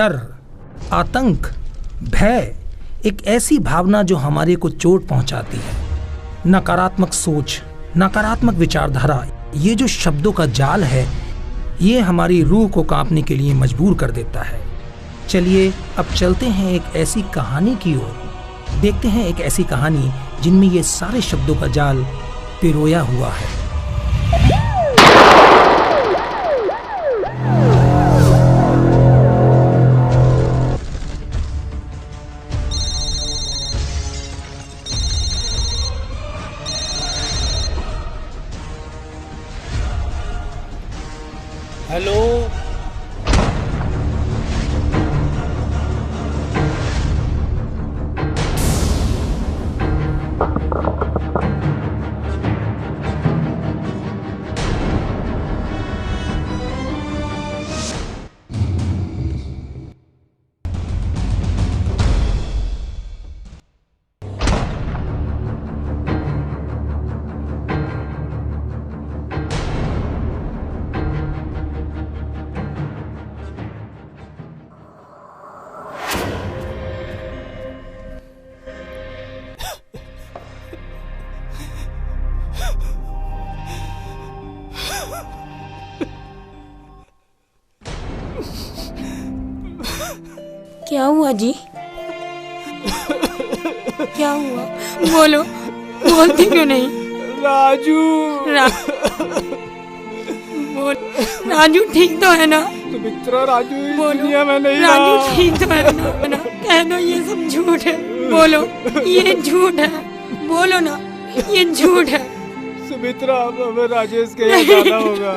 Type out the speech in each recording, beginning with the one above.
डर, आतंक, भय, एक ऐसी भावना जो हमारे को चोट पहुंचाती है। नकारात्मक सोच, नकारात्मक विचारधारा, ये जो शब्दों का जाल है, ये हमारी रूह को कांपने के लिए मजबूर कर देता है। चलिए अब चलते हैं एक ऐसी कहानी की ओर, देखते हैं एक ऐसी कहानी जिनमें ये सारे शब्दों का जाल पिरोया हुआ है। हेलो, क्या हुआ जी? क्या हुआ? बोलो, बोलती क्यों नहीं? राजू। बोल, राजू ठीक तो है ना? सुमित्रा, राजू इस बोलो, दुनिया में नहीं राजू रहा। ठीक तो है ना? कह दो ये सब झूठ है। बोलो, ये झूठ है। बोलो ना, ये झूठ है। सुमित्रा, अब हमें राजेश के यहाँ जाना होगा।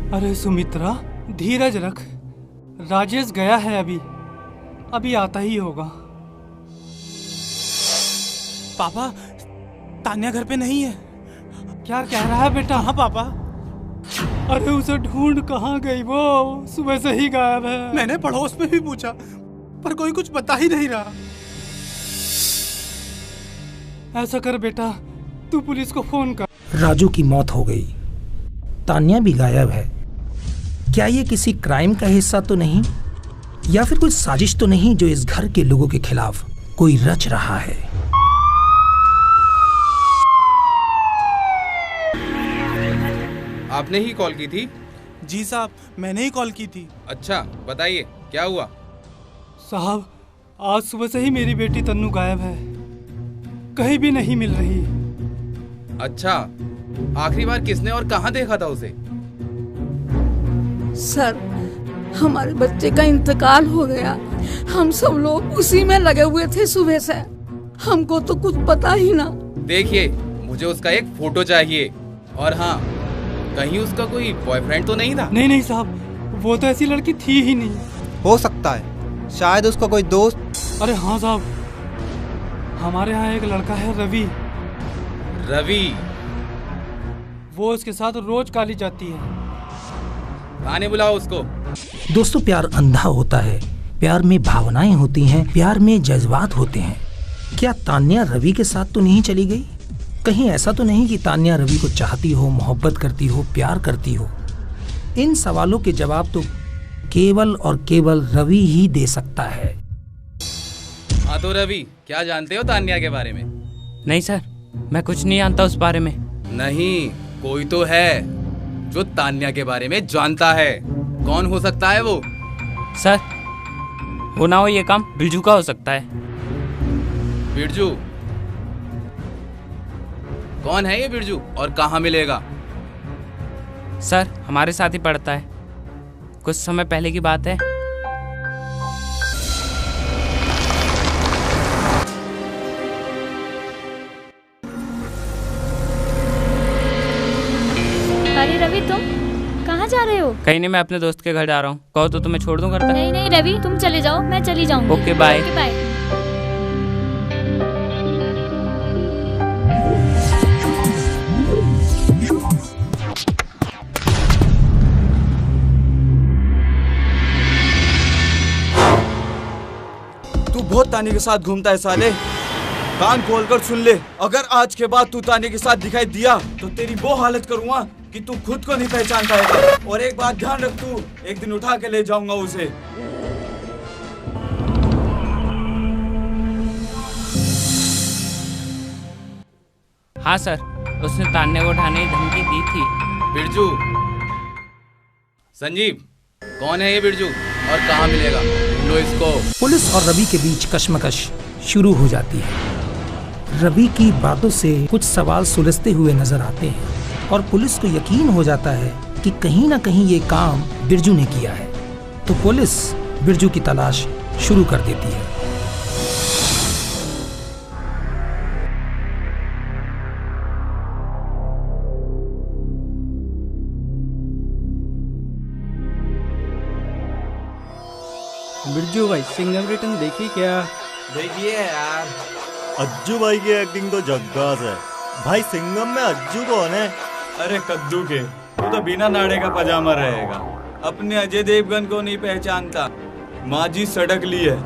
अरे सुमित्रा, धीरज रख। राजेश गया है, अभी आता ही होगा। पापा, तान्या घर पे नहीं है। क्या कह रहा है बेटा? हाँ पापा। अरे उसे ढूंढ कहाँ गई वो? सुबह से ही गायब है। मैंने पड़ोस में भी पूछा, पर कोई कुछ बता ही नहीं रहा। ऐसा कर बेटा, तू पुलिस को फोन कर। राजू की मौत हो गई, तान्या भी गायब है। क्या ये किसी क्राइम का हिस्सा तो नहीं, या फिर कोई साजिश तो नहीं जो इस घर के लोगों के खिलाफ कोई रच रहा है? आपने ही कॉल की थी? जी साहब, मैंने ही कॉल की थी। अच्छा, बताइए क्या हुआ? साहब, आज सुबह से ही मेरी बेटी तन्नू गायब है, कहीं भी नहीं मिल रही। अच्छा, आखिरी बार किसने और कहाँ देखा था उसे? सर, हमारे बच्चे का इंतकाल हो गया। हम सब लोग उसी में लगे हुए थे सुबह से। हमको तो कुछ पता ही ना। देखिए, मुझे उसका एक फोटो चाहिए। और हाँ, कहीं उसका कोई बॉयफ्रेंड तो नहीं था? नहीं साहब, वो तो ऐसी लड़की थी ही नहीं। हो सकता है, शायद उसका कोई दोस्त। अरे हाँ साहब, हमारे यहाँ एक लड़का है रवि। रवि? वो उसके साथ रोज काली जाती है। थाने बुलाओ उसको। दोस्तों, प्यार अंधा होता है, प्यार में भावनाएं होती हैं, प्यार में जज्बात होते हैं। क्या तान्या रवि के साथ तो नहीं चली गई? कहीं ऐसा तो नहीं कि तान्या रवि को चाहती हो, मोहब्बत करती हो, प्यार करती हो? इन सवालों के जवाब तो केवल और केवल रवि ही दे सकता है। हाँ तो रवि, क्या जानते हो तान्या के बारे में? नहीं सर, मैं कुछ नहीं जानता उस बारे में। नहीं, कोई तो है जो तान्या के बारे में जानता है। कौन हो सकता है वो? सर, वो ना हो ये काम बिरजू का हो सकता है। बिरजू? कौन है ये बिरजू और कहाँ मिलेगा? सर, हमारे साथ ही पढ़ता है। कुछ समय पहले की बात है। अरे रवि, तुम कहाँ जा रहे हो? कहीं नहीं, मैं अपने दोस्त के घर जा रहा हूँ। कहो तो तुम्हें छोड़ दूँ घर तक? नहीं नहीं रवि, तुम चले जाओ, मैं चली जाऊंगी। Okay bye. Okay bye. तू बहुत तान्या के साथ घूमता है साले। कान खोलकर सुन ले, अगर आज के बाद तू तान्या के साथ दिखाई दिया तो तेरी वो हालत करूंगा कि तू खुद को नहीं पहचान पाएगा। और एक बात ध्यान रख, तू एक दिन उठा के ले जाऊंगा उसे। हाँ सर, उसने तान्या को उठाने की धमकी दी थी। बिरजू? संजीव, कौन है ये बिरजू और कहाँ मिलेगा? लो इसको। पुलिस और रवि के बीच कश्मकश शुरू हो जाती है। रवि की बातों से कुछ सवाल सुलझते हुए नजर आते हैं और पुलिस को यकीन हो जाता है कि कहीं ना कहीं ये काम बिरजू ने किया है। तो पुलिस बिरजू की तलाश शुरू कर देती है। बिरजू भाई, सिंगम रिटर्न देखी क्या? देखिए यार, अज्जू भाई की एक्टिंग तो जग्गास है। भाई सिंगम में अज्जू कौन है? अरे कद्दू के, तू तो बिना नाड़े का पजामा रहेगा। अपने अजय देवगन को नहीं पहचानता। माजी सड़क ली है।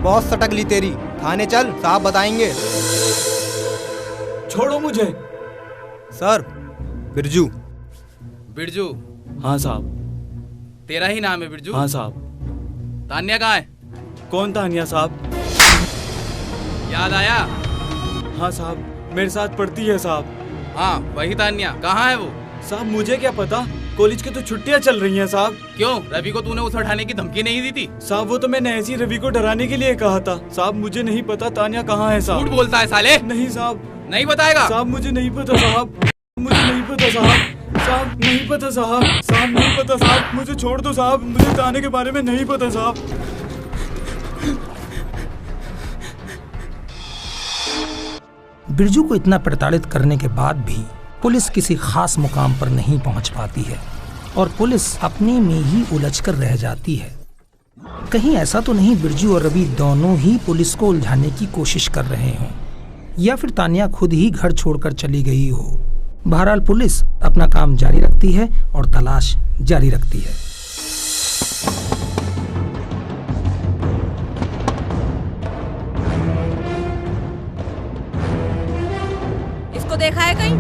बहुत सटक ली तेरी। थाने चल, साहब बताएंगे। छोड़ो मुझे। सर, बिरजू। बिरजू? हाँ साहब। तेरा ही नाम है बिरजू? हाँ साहब। तान्या कहाँ है? कौन तान्या साहब? याद आया? हाँ साहब, मेरे साथ पढ़ती है साहब। हाँ वही तान्या। कहाँ है वो? साहब मुझे क्या पता, कॉलेज की तो छुट्टियां चल रही हैं साहब। क्यों, रवि को तूने उसे उठाने की धमकी नहीं दी थी? साहब वो तो मैंने ऐसी रवि को डराने के लिए कहा था। साहब मुझे नहीं पता तान्या कहाँ है साहब। झूठ बोलता है साले। नहीं साहब। नहीं बताएगा? साहब मुझे नहीं पता साहब, मुझे नहीं पता साहब। साहब नहीं पता साहब, साहब नहीं पता साहब, मुझे छोड़ दो साहब, मुझे तान्या के बारे में नहीं पता साहब। बिरजू को इतना प्रताड़ित करने के बाद भी पुलिस किसी खास मुकाम पर नहीं पहुंच पाती है और पुलिस अपने में ही उलझकर रह जाती है। कहीं ऐसा तो नहीं बिरजू और रवि दोनों ही पुलिस को उलझाने की कोशिश कर रहे हों या फिर तान्या खुद ही घर छोड़कर चली गई हो। बहरहाल पुलिस अपना काम जारी रखती है और तलाश जारी रखती है। इसको देखा है कहीं?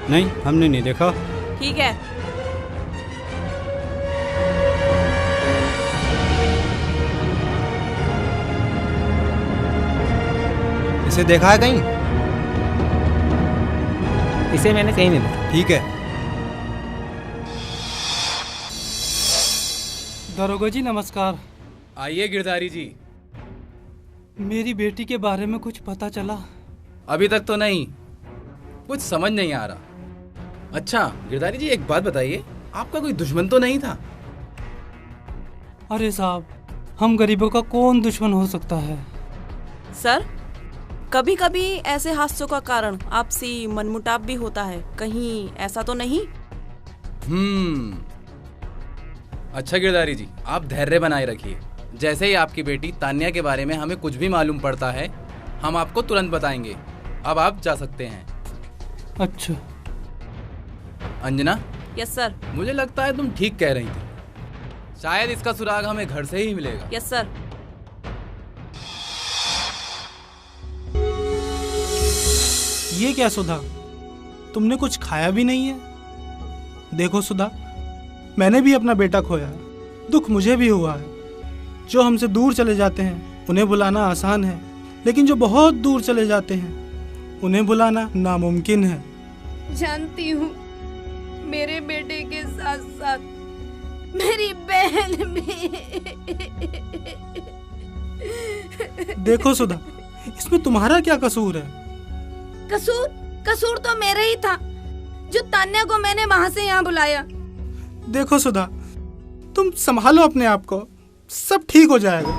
नहीं, हमने नहीं देखा। ठीक है। इसे देखा है कहीं? इसे मैंने कहीं नहीं देखा। ठीक है। दरोगा जी नमस्कार। आइए गिरधारी जी। मेरी बेटी के बारे में कुछ पता चला? अभी तक तो नहीं, कुछ समझ नहीं आ रहा। अच्छा गिरधारी जी, एक बात बताइए, आपका कोई दुश्मन तो नहीं था? अरे साहब, हम गरीबों का कौन दुश्मन हो सकता है? सर, कभी कभी ऐसे हादसों का कारण आपसी मनमुटाव भी होता है, कहीं ऐसा तो नहीं? अच्छा गिरधारी जी, आप धैर्य बनाए रखिए। जैसे ही आपकी बेटी तान्या के बारे में हमें कुछ भी मालूम पड़ता है, हम आपको तुरंत बताएंगे। अब आप जा सकते हैं। अच्छा। अंजना? Yes sir. मुझे लगता है तुम ठीक कह रही थी। शायद इसका सुराग हमें घर से ही मिलेगा। Yes sir. ये क्या सुधा, तुमने कुछ खाया भी नहीं है? देखो सुधा, मैंने भी अपना बेटा खोया, दुख मुझे भी हुआ है। जो हमसे दूर चले जाते हैं उन्हें बुलाना आसान है, लेकिन जो बहुत दूर चले जाते हैं उन्हें बुलाना नामुमकिन है। जानती हूँ, मेरे बेटे के साथ साथ मेरी बहन भी। देखो सुधा, इसमें तुम्हारा क्या कसूर है? कसूर तो मेरा ही था, जो तान्या को मैंने वहां से यहाँ बुलाया। देखो सुधा, तुम संभालो अपने आप को, सब ठीक हो जाएगा।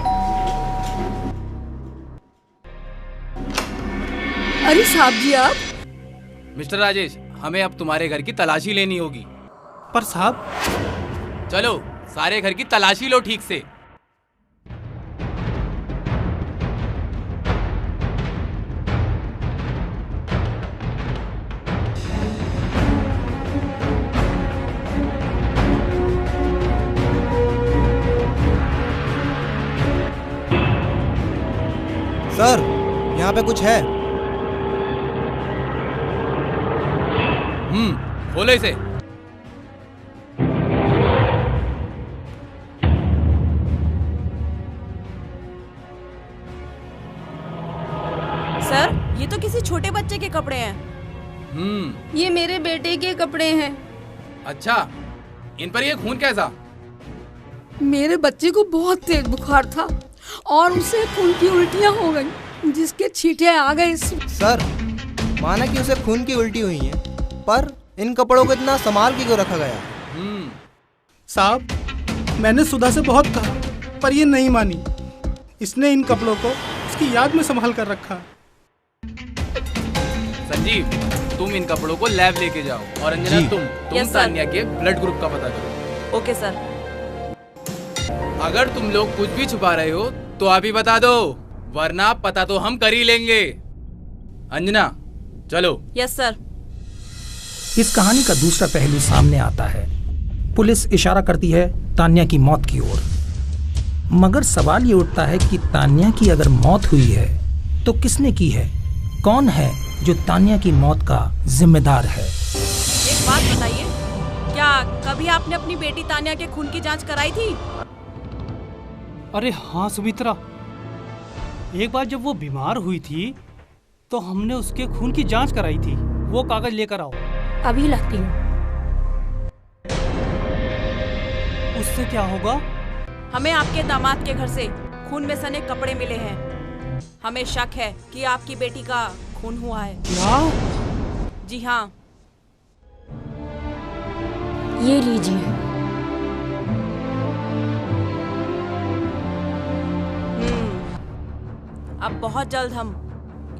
अरे साहब जी, आप? मिस्टर राजेश, हमें अब तुम्हारे घर की तलाशी लेनी होगी। पर साहब, चलो सारे घर की तलाशी लो ठीक से। सर, यहाँ पे कुछ है। खोलो इसे। सर, ये तो किसी छोटे बच्चे के कपड़े हैं। ये मेरे बेटे के कपड़े हैं। अच्छा, इन पर ये खून कैसा? मेरे बच्चे को बहुत तेज बुखार था और उसे खून की उल्टियां हो गई, जिसके छींटे आ गए। सर, माना कि उसे खून की उल्टी हुई है, पर इन कपड़ों को इतना संभाल के क्यों रखा गया? साहब, मैंने सुधा से बहुत कहा, पर ये नहीं मानी। इसने इन कपड़ों को उसकी याद में संभाल कर रखा। संजीव, तुम इन कपड़ों को लैब लेके जाओ, और अंजना तुम तान्या के ब्लड ग्रुप का पता करो। Okay sir. अगर तुम लोग कुछ भी छुपा रहे हो तो आप ही बता दो, वरना पता तो हम कर ही लेंगे। अंजना, चलो। Yes sir. इस कहानी का दूसरा पहलू सामने आता है। पुलिस इशारा करती है तान्या की मौत की ओर, मगर सवाल ये उठता है कि तान्या की अगर मौत हुई है तो किसने की है? कौन है जो तान्या की मौत का जिम्मेदार है? एक बात बताइए, क्या कभी आपने अपनी बेटी तान्या के खून की जांच कराई थी? अरे हाँ सुमित्रा, एक बार जब वो बीमार हुई थी तो हमने उसके खून की जांच कराई थी। वो कागज लेकर आओ। अभी लाती हूँ। उससे क्या होगा? हमें आपके दामाद के घर से खून में सने कपड़े मिले हैं। हमें शक है कि आपकी बेटी का खून हुआ है। क्या? जी हाँ। ये लीजिए। अब बहुत जल्द हम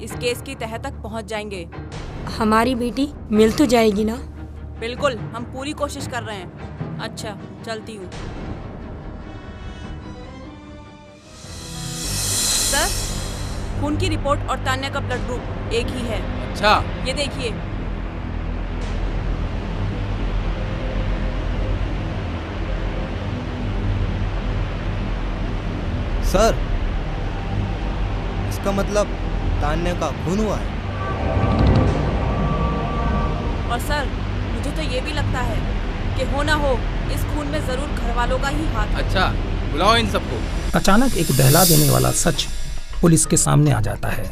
इस केस की तह तक पहुंच जाएंगे। हमारी बेटी मिल तो जाएगी ना? बिल्कुल, हम पूरी कोशिश कर रहे हैं। अच्छा, चलती हूँ। सर, खून की रिपोर्ट और तान्या का ब्लड ग्रुप एक ही है। अच्छा, ये देखिए। सर, इसका मतलब तान्या का खून हुआ है। और सर, मुझे तो ये भी लगता है कि हो ना हो इस खून में जरूर घर वालों का ही हाथ है। अच्छा, बुलाओ इन सबको। अचानक एक दहला देने वाला सच पुलिस के सामने आ जाता है।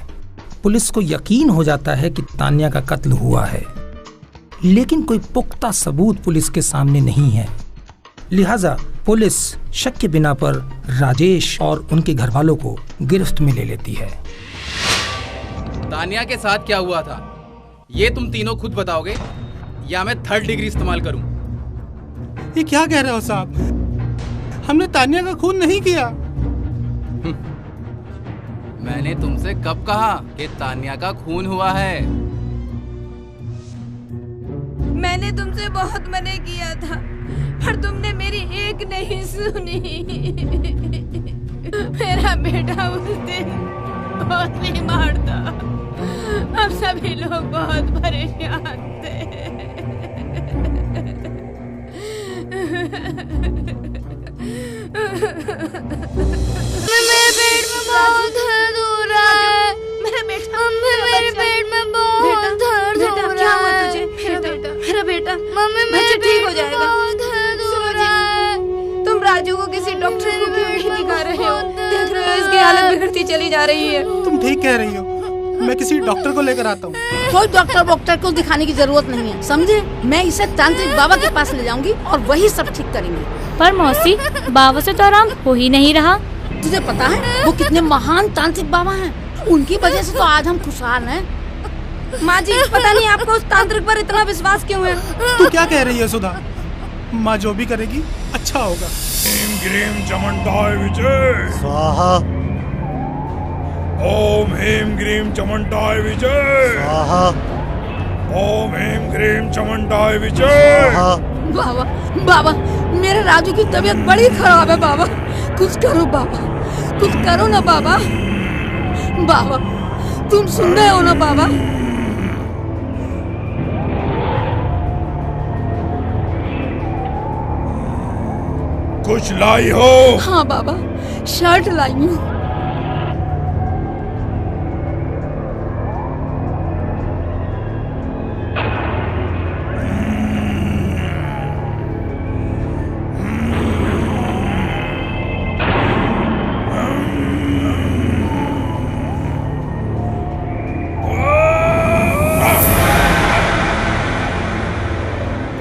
पुलिस को यकीन हो जाता है कि तान्या का कत्ल हुआ है, लेकिन कोई पुख्ता सबूत पुलिस के सामने नहीं है। लिहाजा पुलिस शक के बिना पर राजेश और उनके घर वालों को गिरफ्त में ले लेती है। तान्या के साथ क्या हुआ था, ये तुम तीनों खुद बताओगे या मैं 3rd डिग्री इस्तेमाल करूं? ये क्या कह रहे हो साहब? हमने तान्या का खून नहीं किया। मैंने तुमसे कब कहा कि तान्या का खून हुआ है? मैंने तुमसे बहुत मना किया था, पर तुमने मेरी एक नहीं सुनी। मेरा बेटा उस दिन बहुत बीमार था, हम सभी लोग बहुत परेशान थे। मेरे पेट में बहुत दर्द हो रहा है। मेरे पेट में बहुत बेटा, बच्चा ठीक हो जाएगा। सुनो जी, तुम राजू को किसी डॉक्टर को क्यों नहीं दिखा रहे हो? देख रहे हो इसकी हालत बिगड़ती चली जा रही है। तुम ठीक कह रही हो, मैं किसी डॉक्टर को लेकर आता हूँ। कोई डॉक्टर को दिखाने की जरूरत नहीं है, समझे? मैं इसे तांत्रिक बाबा के पास ले जाऊंगी और वही सब ठीक करेंगे। पर मौसी, बाबा से तो आराम हो ही नहीं रहा। तुझे पता है वो कितने महान तांत्रिक बाबा हैं? उनकी वजह से तो आज हम खुशहाल हैं। माँ जी, पता नहीं आपको उस तांत्रिक पर इतना विश्वास क्यों है? तू क्या कह रही है सुधा? माँ जो भी करेगी अच्छा होगा। ह्रीं ग्रीं चमंताय विजय स्वाहा। ओम ह्रीं ग्रीं चमंताय विजय स्वाहा। ओम ह्रीं ग्रीं चमंताय विजय। बाबा, बाबा, मेरे राजू की तबीयत बड़ी खराब है बाबा, कुछ करो बाबा, कुछ करो ना बाबा। बाबा, तुम सुन रहे हो ना बाबा? कुछ लाई हो? हाँ बाबा, शर्ट लाई हूँ।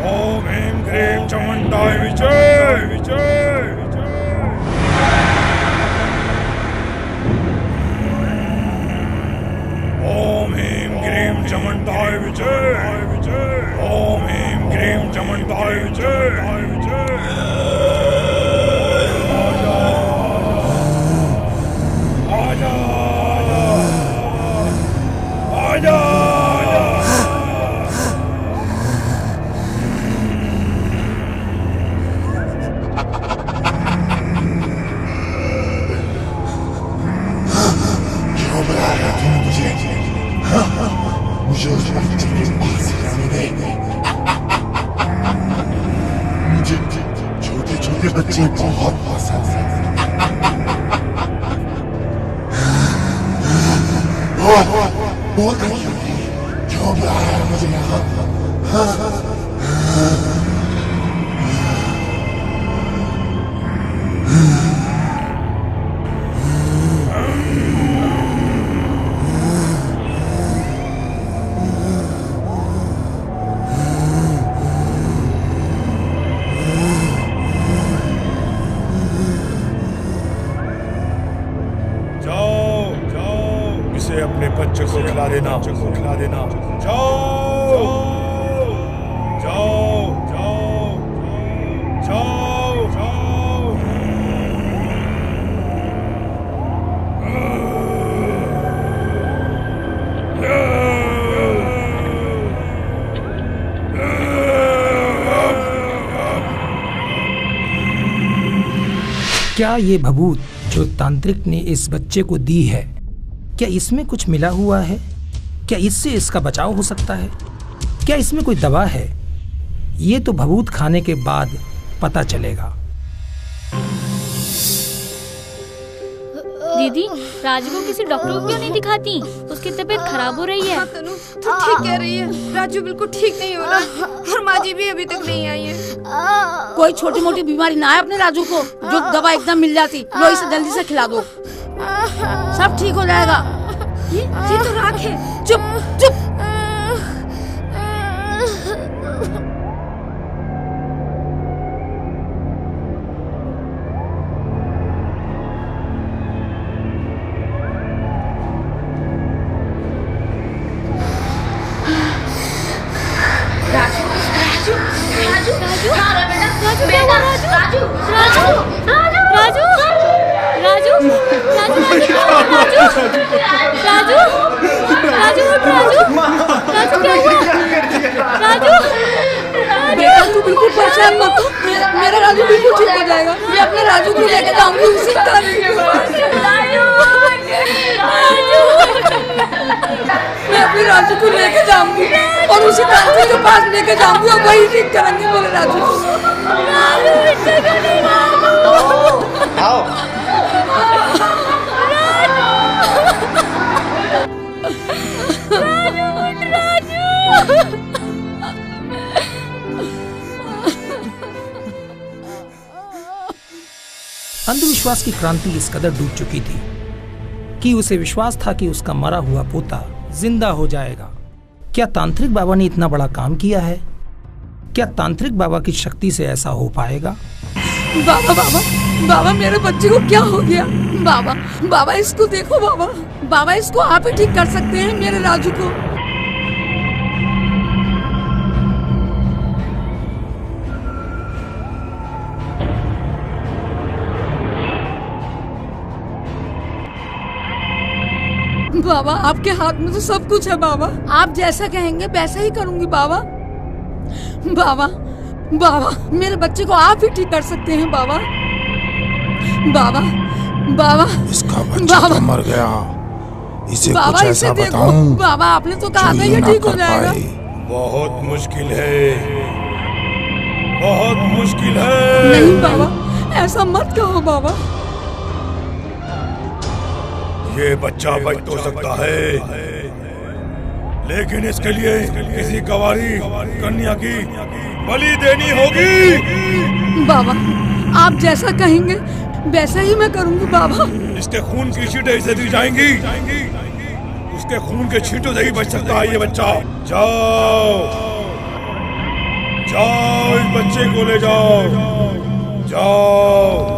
ओम ह्रीं ग्रीं चमंताय विजय विजय। ओम ह्रीं ग्रीं चमंताय विजय विजय। ओम ह्रीं ग्रीं चमंताय विजय विजय। आजा आजा आजा। मुझे उस बच्चे के पास जाने दे। मुझे छोटे छोटे बच्चे बहुत पसंद हैं। बोल क्यों बुलाया मुझे यहाँ? अपने बच्चे को खिला देना, खिला देना। जाओ जाओ जाओ जाओ जाओ। क्या ये भभूत जो तांत्रिक ने इस बच्चे को दी है, क्या इसमें कुछ मिला हुआ है? क्या इससे इसका बचाव हो सकता है? क्या इसमें कोई दवा है? ये तो भभूत खाने के बाद पता चलेगा। दीदी, राजू को किसी डॉक्टर को क्यों नहीं दिखाती? उसकी तबीयत खराब हो रही है। तनु, तू ठीक कह रही है। राजू बिल्कुल ठीक नहीं हो रहा और माँ जी भी अभी तक नहीं आई है। कोई छोटी मोटी बीमारी ना है अपने राजू को जो दवा एकदम मिल जाती। लो इसे जल्दी से खिला दो, सब ठीक हो जाएगा। ये तो राख है। चुप चुप। बेटा तू बिल्कुल परेशान मत हो, मेरा राजू बिल्कुल ठीक हो जाएगा। मैं अपने राजू को लेकर जाऊंगी उसी मैं अपने राजू को लेकर जाऊंगी और उसी तांत्रिक के पास लेकर जाऊंगी और वही ठीक करेंगे मेरे राजू को। अंधविश्वास की क्रांति इस कदर डूब चुकी थी कि उसे विश्वास था कि उसका मरा हुआ पोता जिंदा हो जाएगा। क्या तांत्रिक बाबा ने इतना बड़ा काम किया है? क्या तांत्रिक बाबा की शक्ति से ऐसा हो पाएगा? बाबा बाबा बाबा, मेरे बच्चे को क्या हो गया? बाबा बाबा, इसको देखो बाबा। बाबा, इसको आप ही ठीक कर सकते हैं मेरे राजू को। बाबा, आपके हाथ में तो सब कुछ है बाबा। आप जैसा कहेंगे वैसा ही करूंगी बाबा। बाबा बाबा, मेरे बच्चे को आप ही ठीक कर सकते हैं बाबा। बाबा बाबा, इसका बच्चा तो मर गया, इसे बाबा, कुछ इसे ऐसा देखो। बताऊं बाबा, आपने तो कहा था ये ठीक हो जाएगा। बहुत मुश्किल है, बहुत मुश्किल है। नहीं बाबा, ऐसा मत कहो बाबा। ये बच्चा बच तो सकता है, लेकिन इसके लिए किसी कवारी कन्या की बलि देनी होगी। बाबा, आप जैसा कहेंगे वैसा ही मैं करूंगी बाबा। इसके खून की छींटें इसे दी जाएंगी, उसके खून के छींटों से ही बच सकता है ये बच्चा। जाओ जाओ, इस बच्चे को ले जाओ, जाओ।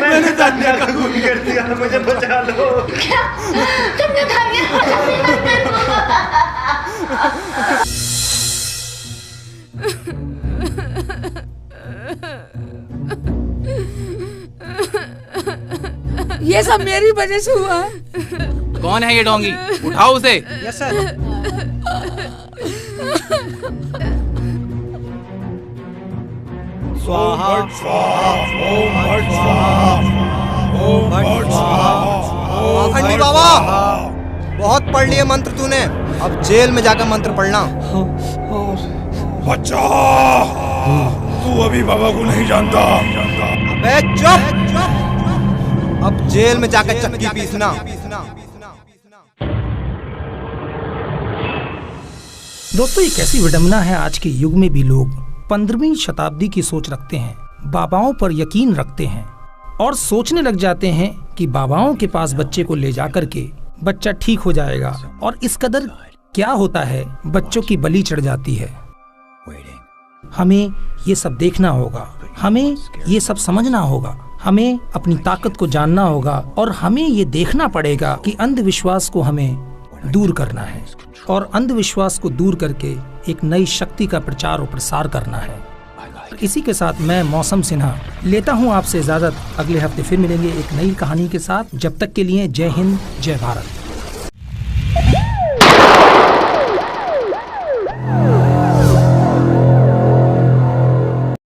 मैंने तान्या का खून कर दिया, मुझे बचा लो। क्या? तुमने तान्या को ये सब मेरी वजह से हुआ है। कौन है ये डोंगी? उठाओ उसे। Yes sir. स्वाहा स्वाहा ओम भट स्वाहा ओम भट स्वाहा। पाखंडी बाबा, बहुत पढ़ लिए मंत्र तूने, अब जेल में जाकर मंत्र पढ़ना। बच्चा, तू अभी बाबा को नहीं जानता। अबे चुप! अब जेल में जाकर चक्की पीसना। दोस्तों, एक ऐसी विडंबना है आज के युग में भी लोग 15वीं शताब्दी की सोच रखते हैं, बाबाओं पर यकीन रखते हैं और सोचने लग जाते हैं कि बाबाओं के पास बच्चे को ले जाकर के बच्चा ठीक हो जाएगा। और इस कदर क्या होता है, बच्चों की बलि चढ़ जाती है। हमें ये सब देखना होगा, हमें ये सब समझना होगा, हमें अपनी ताकत को जानना होगा और हमें ये देखना पड़ेगा कि अंधविश्वास को हमें दूर करना है और अंधविश्वास को दूर करके एक नई शक्ति का प्रचार और प्रसार करना है। इसी के साथ मैं मौसम सिन्हा लेता हूँ आपसे इजाजत। अगले हफ्ते फिर मिलेंगे एक नई कहानी के साथ। जब तक के लिए जय हिंद, जय भारत।